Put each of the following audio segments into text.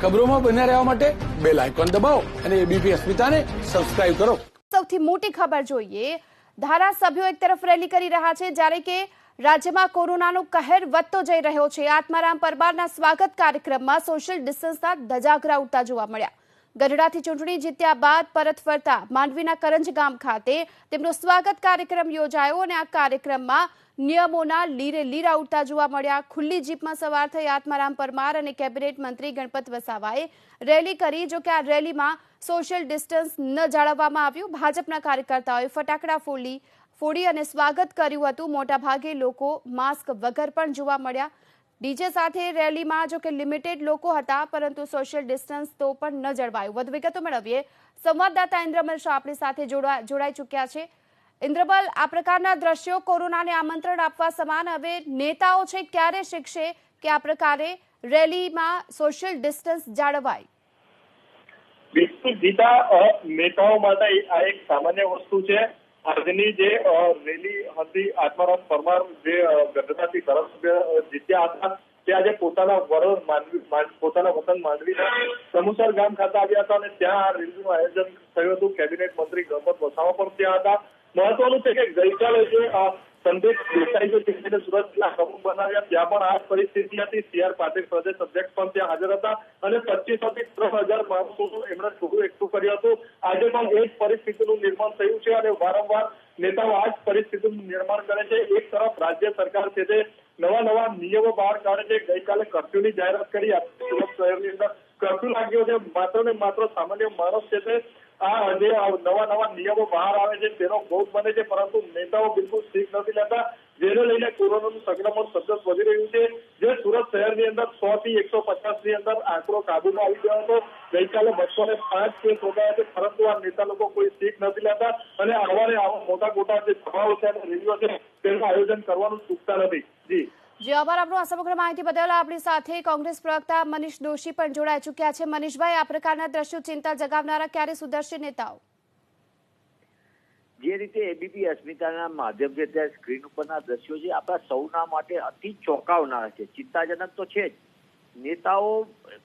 ખબરોમાં બન્યા રહેવા માટે બેલ આઇકોન દબાવો અને એબીપી અસ્મિતાને સબસ્ક્રાઇબ કરો। સૌથી મોટી ખબર જોઈએ, ધારાસભ્યો એક તરફ રેલી કરી રહ્યા છે, જ્યારે કે રાજ્યમાં કોરોનાનો કહેર વધતો જઈ રહ્યો છે। આત્મારામ પરમારના સ્વાગત કાર્યક્રમમાં સોશિયલ ડિસ્ટન્સના ધજાગરા ઉડતા જોવા મળ્યા। ગઢડાથી ચૂંટણી જીત્યા બાદ પરત ફરતા માંડવીના કરંજ ગામ ખાતે તેમનો સ્વાગત કાર્યક્રમ યોજાયો અને આ કાર્યક્રમમાં નિયમોના લીરે લીરા ઉડતા જોવા મળ્યા। ખુલ્લી જીપમાં સવાર થઈ આત્મારામ પરમાર અને કેબિનેટ મંત્રી ગણપત વસાવાએ રેલી કરી। જો કે આ રેલીમાં સોશિયલ ડિસ્ટન્સ ન જાળવવામાં આવ્યું। ભાજપના કાર્યકર્તાઓએ ફટાકડા ફોડી અને સ્વાગત કર્યું હતું। મોટાભાગે લોકો માસ્ક વગર પણ જોવા મળ્યા। ડીજે સાથે રેલીમાં જો કે લિમિટેડ લોકો હતા, પરંતુ સોશિયલ ડિસ્ટન્સ તો પણ ન જળવાયું। વધુ વિગતો મેળવીએ। સંવાદદાતા ઇન્દ્રમલ શાહ આપણી સાથે જોડાઈ ચૂક્યા છે। ઇન્દ્રમલ, આ પ્રકારના દ્રશ્યો કોરોનાને આમંત્રણ આપવા સમાન। હવે નેતાઓ છે ક્યારે શીખશે કે આ પ્રકારે રેલીમાં સોશિયલ ડિસ્ટન્સ જાળવાય? બિલકુલ જીતા, નેતાઓ માટે આ એક સામાન્ય વસ્તુ છે। આજની જે રેલી હતી, આત્મારામ પરમાર જે ગઢડાથી ધારાસભ્ય જીત્યા હતા, તે આજે પોતાના પોતાના વતન માંડવીના સમુસર ગામ ખાતે આવ્યા હતા અને ત્યાં આ રેલીનું આયોજન થયું હતું। કેબિનેટ મંત્રી ગણપત વસાવા પણ ત્યાં હતા। મહત્વનું છે કે ગઈકાલે જે સંદેશ દેસાઈ જે સુરત જિલ્લા પ્રમુખ બનાવ્યા, ત્યાં પણ આ પરિસ્થિતિ હતી। CR પાટીલ પ્રદેશ અધ્યક્ષ પણ ત્યાં હાજર હતા અને 2500 થી 3000 માણસોનું એમણે ટોળું એકઠું કર્યું હતું। આજે પણ એ જ પરિસ્થિતિનું નિર્માણ થયું છે અને વારંવાર નેતાઓ આ જ પરિસ્થિતિનું નિર્માણ કરે છે। એક તરફ રાજ્ય સરકાર છે તે નવા નિયમો બહાર કાઢે છે। ગઈકાલે કર્ફ્યુની જાહેરાત કરી। સુરત શહેરની અંદર કર્ફ્યુ લાગ્યો છે। માત્ર ને માત્ર સામાન્ય માણસ છે તે આ જે નવા નિયમો બહાર આવે છે તેનો ભોગ બને છે, પરંતુ નેતાઓ બિલકુલ શીખ નથી લેતા, જેને લઈને કોરોનાનું સંક્રમણ સતત વધી રહ્યું છે। જે સુરત શહેરની અંદર 100 થી 150 ની અંદર આંકડો કાબુમાં આવી ગયો હતો। ગઈકાલે 205 કેસ નોંધાયા છે, પરંતુ આ નેતા લોકો કોઈ શીખ નથી લેતા અને આવા મોટા જે સભાઓ છે અને રેલીઓ છે તેનું આયોજન કરવાનું ચૂકતા નથી। જી આભાર આપનો આ સમગ્ર માહિતી બદલ। આપણી સાથે કોંગ્રેસ પ્રવક્તા મનીષ દોશી પણ જોડાઈ ચૂક્યા છે। મનીષભાઈ, આ પ્રકારના દ્રશ્યો ચિંતા જગાવનારા ક્યારે સુધરશે નેતાઓ? જે રીતે એબીપી અસ્મિતાના માધ્યમથી અત્યારે સ્ક્રીન ઉપરના દ્રશ્યો છે, આપણા સૌના માટે અતિ ચોંકાવનારા છે, ચિંતાજનક તો છે જ। નેતાઓ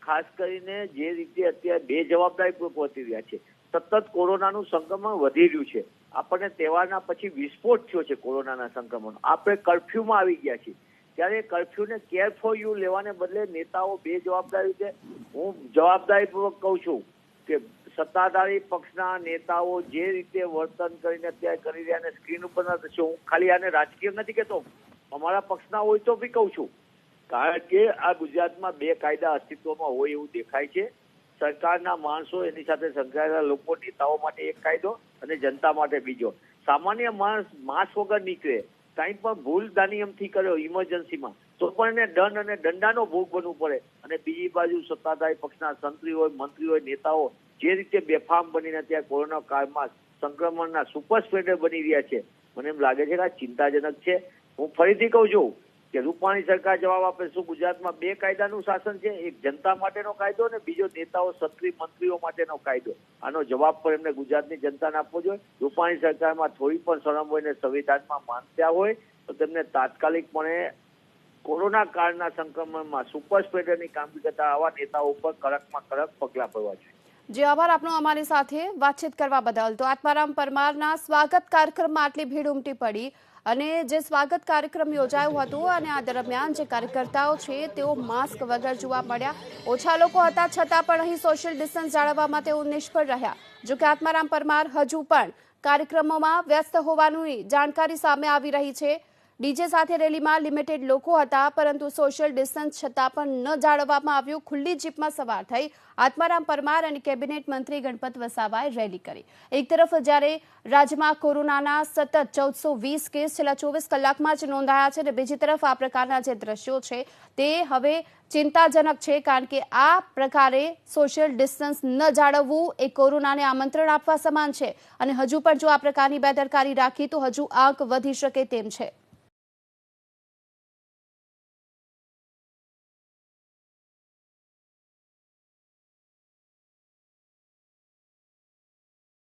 ખાસ કરીને જે રીતે અત્યારે બેજવાબદારીપૂર્વક વર્તી રહ્યા છે, સતત કોરોનાનું સંક્રમણ વધી રહ્યું છે। આપણને તહેવારના પછી વિસ્ફોટ થયો છે કોરોનાના સંક્રમણનો। આપણે કર્ફ્યુમાં આવી ગયા છીએ, ત્યારે કર્ફ્યુને કેર ફોર યુ લેવાને બદલે નેતાઓ બેજવાબદારી છે। હું જવાબદારીપૂર્વક કહું છું કે સત્તાધારી પક્ષના નેતાઓ જે રીતે વર્તન કરીને અત્યારે કરી રહ્યા અને સ્ક્રીન ઉપરના દ્રશ્યો, હું ખાલી આને રાજકીય નથી કહેતો, અમારા પક્ષના હોય તો બી કહું છું, કારણ કે આ ગુજરાતમાં બે કાયદા અસ્તિત્વમાં હોય એવું દેખાય છે। સરકારના માણસો, એની સાથે સંકળાયેલા લોકો, નેતાઓ માટે એક કાયદો અને જનતા માટે બીજો। સામાન્ય માણસ માસ્ક વગર નીકળે, કંઈ પણ ભૂલ દાનિયમથી કર્યો ઇમરજન્સીમાં, તો પણ એને દંડ અને દંડાનો ભોગ બનવું પડે। અને બીજી બાજુ સત્તાધારી પક્ષના સંત્રી હોય, મંત્રી હોય, નેતાઓ જે રીતે બેફામ બનીને ત્યાં કોરોના કાળમાં સંક્રમણના સુપર સ્પ્રેડર બની રહ્યા છે, મને એમ લાગે છે કે આ ચિંતાજનક છે। હું ફરીથી કહું છું કે રૂપાણી સરકાર જવાબ આપે, શું ગુજરાતમાં બે કાયદાનું શાસન છે? એક જનતા માટેનો કાયદો અને બીજો નેતાઓ, સંત્રી, મંત્રીઓ માટેનો કાયદો। આનો જવાબ પણ એમને ગુજરાતની જનતાને આપવો જોઈએ। રૂપાણી સરકારમાં થોડી પણ શરમ હોય ને સંવિધાનમાં માનતા હોય તો તેમને તાત્કાલિકપણે કોરોના કાળના સંક્રમણમાં સુપર સ્પ્રેડરની કામગીરી કરતા આવા નેતાઓ ઉપર કડકમાં કડક પગલાં ભરવા જોઈએ। જે આભાર આપનો અમારી સાથે વાતચીત કરવા બદલ। તો આત્મારામ પરમારના સ્વાગત કાર્યક્રમમાં આટલી ભીડ ઉમટી પડી અને જે સ્વાગત કાર્યક્રમ યોજાયો હતો અને આ દરમિયાન જે કાર્યકર્તાઓ છે તેઓ માસ્ક વગર જોવા મળ્યા। ઓછા લોકો હતા છતાં પણ અહીં સોશિયલ ડિસ્ટન્સ જાળવવામાં તેઓ નિષ્ફળ રહ્યા। જો કે આત્મારામ પરમાર હજુ પણ કાર્યક્રમોમાં વ્યસ્ત હોવાની જાણકારી સામે આવી રહી છે। ડીજે સાથે રેલીમાં લિમિટેડ લોકો હતા, પરંતુ સોશિયલ ડિસ્ટન્સ છતાં પણ ન જાળવવામાં આવ્યું। ખુલ્લી જીપમાં સવાર થઈ આત્મારામ પરમાર અને કેબિનેટ મંત્રી ગણપત વસાવાએ રેલી કરી। એક તરફ જ્યારે રાજ્યમાં કોરોનાના સતત 1420 કેસ છેલ્લા 24 કલાકમાં જ નોંધાયા છે, અને બીજી તરફ આ પ્રકારના જે દ્રશ્યો છે તે હવે ચિંતાજનક છે, કારણ કે આ પ્રકારે સોશિયલ ડિસ્ટન્સ ન જાળવવું એ કોરોનાને આમંત્રણ આપવા સમાન છે અને હજુ પણ જો આ પ્રકારની બેદરકારી રાખી તો હજુ આંક વધી શકે તેમ છે।